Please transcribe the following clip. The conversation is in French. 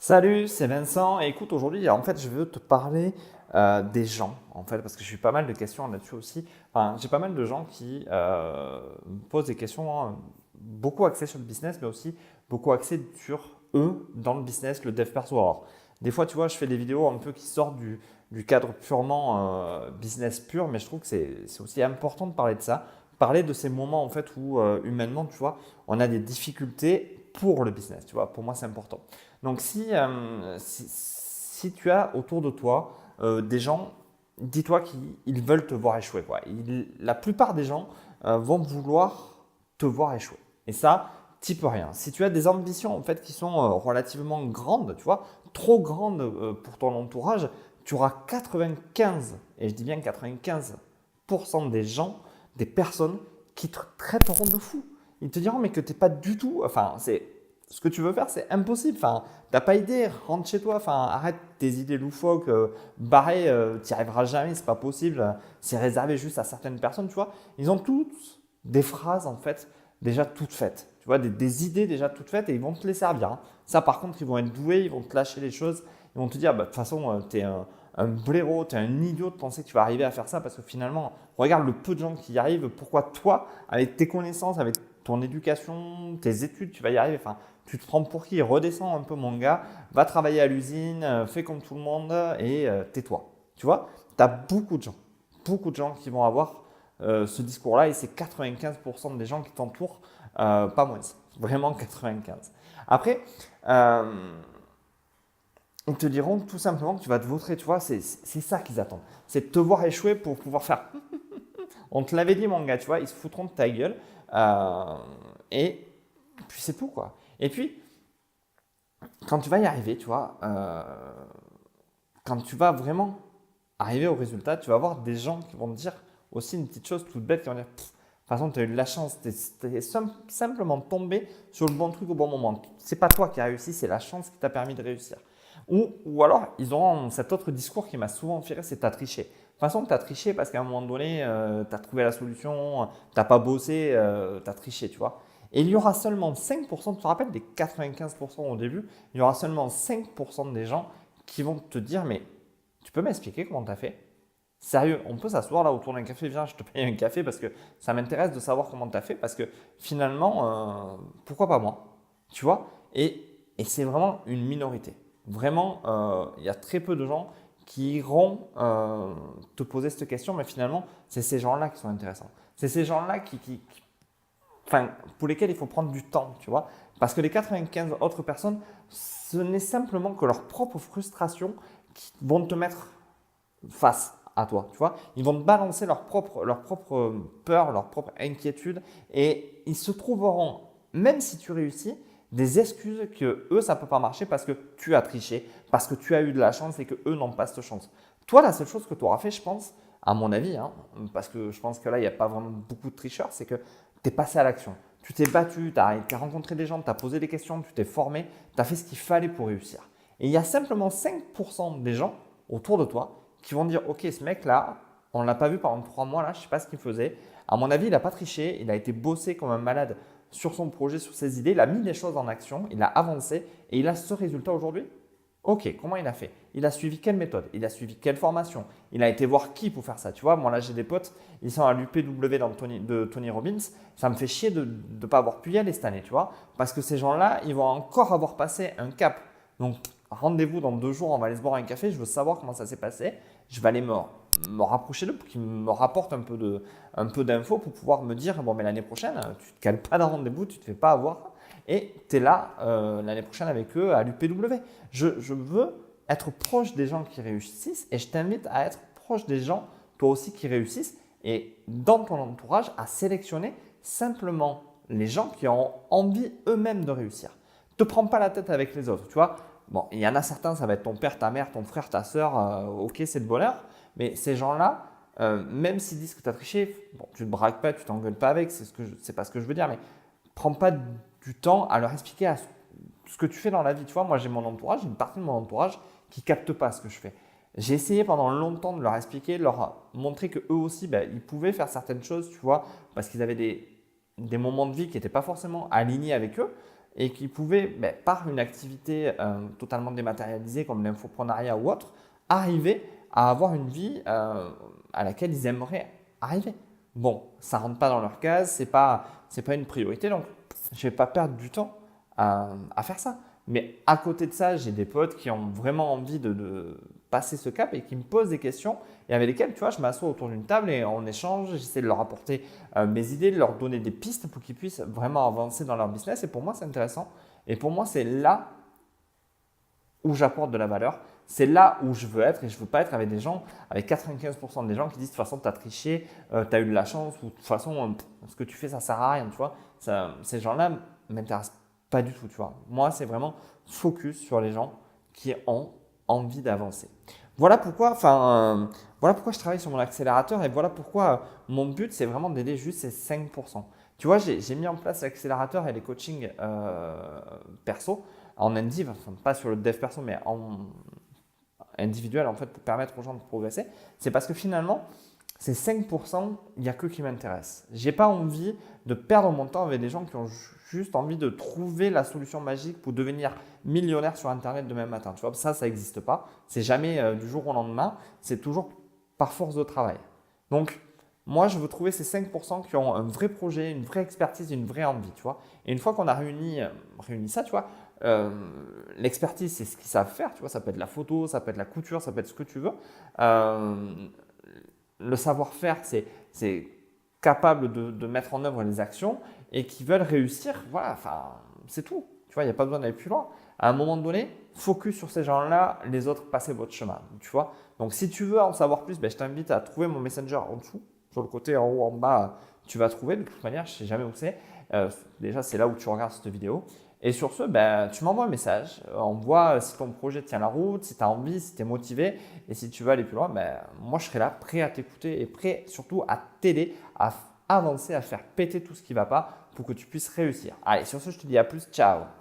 Salut, c'est Vincent. Et écoute, aujourd'hui, en fait, je veux te parler des gens, en fait, parce que j'ai eu pas mal de questions là-dessus aussi. Enfin, j'ai pas mal de gens qui me posent des questions, beaucoup axées sur le business, mais aussi beaucoup axées sur eux dans le business, le dev perso. Alors, des fois, tu vois, je fais des vidéos un peu qui sortent du cadre purement business pur, mais je trouve que c'est aussi important de parler de ça, parler de ces moments, en fait, où humainement, tu vois, on a des difficultés pour le business, tu vois. Pour moi, c'est important. Donc si tu as autour de toi des gens, dis-toi qu'ils veulent te voir échouer, quoi. La plupart des gens vont vouloir te voir échouer. Et ça, t'y peux rien. Si tu as des ambitions en fait qui sont relativement grandes, tu vois, trop grandes pour ton entourage, tu auras 95, et je dis bien 95% des gens, des personnes qui te traiteront de fou. Ils te diront mais que tu n'es pas du tout, enfin c'est ce que tu veux faire, c'est impossible. Enfin, t'as pas idée, rentre chez toi, enfin, arrête tes idées loufoques, barré, tu n'y arriveras jamais, c'est pas possible. C'est réservé juste à certaines personnes, tu vois. Ils ont toutes des phrases, en fait, déjà toutes faites. Tu vois, des idées déjà toutes faites et ils vont te les servir, hein. Ça, par contre, ils vont être doués, ils vont te lâcher les choses, ils vont te dire, bah, de toute façon, t'es un blaireau, t'es un idiot de penser que tu vas arriver à faire ça parce que finalement, regarde le peu de gens qui y arrivent, pourquoi toi, avec tes connaissances, avec ton éducation, tes études, tu vas y arriver. Enfin, tu te prends pour qui? Redescends un peu, mon gars, va travailler à l'usine, fais comme tout le monde et tais-toi. Tu vois, tu as beaucoup de gens qui vont avoir ce discours-là et c'est 95% des gens qui t'entourent, pas moins, vraiment 95. Après, euh, ils te diront tout simplement que tu vas te vautrer, tu vois, c'est ça qu'ils attendent. C'est de te voir échouer pour pouvoir faire. On te l'avait dit, mon gars, tu vois, ils se foutront de ta gueule. euh, et puis c'est tout, quoi. Et puis, quand tu vas y arriver, tu vois, quand tu vas vraiment arriver au résultat, tu vas avoir des gens qui vont te dire aussi une petite chose toute bête qui vont dire, de toute façon, tu as eu de la chance, tu es simplement tombé sur le bon truc au bon moment. C'est pas toi qui as réussi, c'est la chance qui t'a permis de réussir. Ou alors, ils auront cet autre discours qui m'a souvent fait rire, c'est t'as triché. De toute façon, tu as triché parce qu'à un moment donné, tu as trouvé la solution, tu n'as pas bossé, tu as triché, tu vois. Et il y aura seulement 5%, tu te rappelles des 95% au début, il y aura seulement 5% des gens qui vont te dire, mais tu peux m'expliquer comment tu as fait? Sérieux, on peut s'asseoir là autour d'un café, viens, je te paye un café parce que ça m'intéresse de savoir comment tu as fait parce que finalement, pourquoi pas moi? Tu vois? Et c'est vraiment une minorité. Vraiment, il y a très peu de gens qui iront te poser cette question, mais finalement, c'est ces gens-là qui sont intéressants. C'est ces gens-là enfin, pour lesquels il faut prendre du temps, tu vois. Parce que les 95 autres personnes, ce n'est simplement que leur propre frustration qui vont te mettre face à toi, tu vois. Ils vont te balancer leur propre peur, leur propre inquiétude et ils se trouveront, même si tu réussis, des excuses que eux, ça ne peut pas marcher parce que tu as triché, parce que tu as eu de la chance et que eux n'ont pas cette chance. Toi, la seule chose que tu auras fait, je pense, à mon avis, hein, parce que je pense que là, il n'y a pas vraiment beaucoup de tricheurs, c'est que tu es passé à l'action. Tu t'es battu, tu as rencontré des gens, tu as posé des questions, tu t'es formé, tu as fait ce qu'il fallait pour réussir. Et il y a simplement 5% des gens autour de toi qui vont dire, ok, ce mec-là, on ne l'a pas vu pendant 3 mois, là, je ne sais pas ce qu'il faisait. À mon avis, il n'a pas triché, il a été bossé comme un malade sur son projet, sur ses idées, il a mis des choses en action, il a avancé et il a ce résultat aujourd'hui. Ok, comment il a fait? Il a suivi quelle méthode? Il a suivi quelle formation? Il a été voir qui pour faire ça? Tu vois, moi là j'ai des potes, ils sont à l'UPW de Tony Robbins. Ça me fait chier de ne pas avoir pu y aller cette année, tu vois, parce que ces gens-là, ils vont encore avoir passé un cap. Donc rendez-vous dans 2 jours, on va aller se boire un café, je veux savoir comment ça s'est passé. Je vais aller me rapprocher d'eux pour qu'ils me rapportent un peu d'infos pour pouvoir me dire, bon mais l'année prochaine, tu ne te cales pas d'un rendez-vous, tu ne te fais pas avoir et tu es là l'année prochaine avec eux à l'UPW. Je veux être proche des gens qui réussissent et je t'invite à être proche des gens, toi aussi, qui réussissent et dans ton entourage à sélectionner simplement les gens qui ont envie eux-mêmes de réussir. Ne te prends pas la tête avec les autres, tu vois. Bon, il y en a certains, ça va être ton père, ta mère, ton frère, ta soeur, ok, c'est de bonheur, mais ces gens-là, même s'ils disent que tu as triché, bon, tu ne te braques pas, tu t'engueules pas avec, c'est pas ce que je veux dire, mais prends pas du temps à leur expliquer ce que tu fais dans la vie. Tu vois, moi j'ai mon entourage, une partie de mon entourage qui capte pas ce que je fais. J'ai essayé pendant longtemps de leur expliquer, de leur montrer que eux aussi, ben, ils pouvaient faire certaines choses, tu vois, parce qu'ils avaient des moments de vie qui n'étaient pas forcément alignés avec eux. et qui pouvaient, par une activité totalement dématérialisée comme l'infoprenariat ou autre, arriver à avoir une vie à laquelle ils aimeraient arriver. Bon, ça ne rentre pas dans leur case, c'est pas une priorité, donc je ne vais pas perdre du temps à faire ça. Mais à côté de ça, j'ai des potes qui ont vraiment envie de passer ce cap et qui me posent des questions et avec lesquels, tu vois, je m'assois autour d'une table et on échange, j'essaie de leur apporter mes idées, de leur donner des pistes pour qu'ils puissent vraiment avancer dans leur business. Et pour moi, c'est intéressant. Et pour moi, c'est là où j'apporte de la valeur. C'est là où je veux être et je ne veux pas être avec des gens, avec 95% des gens qui disent de toute façon, tu as triché, tu as eu de la chance ou de toute façon, ce que tu fais, ça ne sert à rien. Tu vois. Ces gens-là ne m'intéressent pas du tout. Tu vois. Moi, c'est vraiment focus sur les gens qui ont envie d'avancer. Voilà pourquoi, voilà pourquoi je travaille sur mon accélérateur et voilà pourquoi mon but, c'est vraiment d'aider juste ces 5%. Tu vois, j'ai mis en place l'accélérateur et les coachings perso en indiv, enfin, pas sur le dev perso, mais en individuel en fait pour permettre aux gens de progresser. C'est parce que finalement, ces 5%, il n'y a que qui m'intéressent. Je n'ai pas envie de perdre mon temps avec des gens qui ont juste envie de trouver la solution magique pour devenir millionnaire sur Internet demain matin. Tu vois, ça n'existe pas. C'est jamais du jour au lendemain. C'est toujours par force de travail. Donc, moi, je veux trouver ces 5% qui ont un vrai projet, une vraie expertise, une vraie envie. Tu vois. Et une fois qu'on a réuni ça, tu vois, l'expertise, c'est ce qu'ils savent faire. Tu vois, ça peut être la photo, ça peut être la couture, ça peut être ce que tu veux. Le savoir-faire, c'est capable de mettre en œuvre les actions et qui veulent réussir. Voilà, enfin, c'est tout. Tu vois, il n'y a pas besoin d'aller plus loin. À un moment donné, focus sur ces gens-là, les autres, passez votre chemin. Tu vois. Donc, si tu veux en savoir plus, je t'invite à trouver mon Messenger en dessous. Sur le côté, en haut, en bas, tu vas trouver. De toute manière, je ne sais jamais où c'est. Déjà, c'est là où tu regardes cette vidéo. Et sur ce, tu m'envoies un message. On voit si ton projet tient la route, si tu as envie, si tu es motivé. Et si tu veux aller plus loin, moi, je serai là, prêt à t'écouter et prêt surtout à t'aider à avancer, à faire péter tout ce qui ne va pas pour que tu puisses réussir. Allez, sur ce, je te dis à plus. Ciao!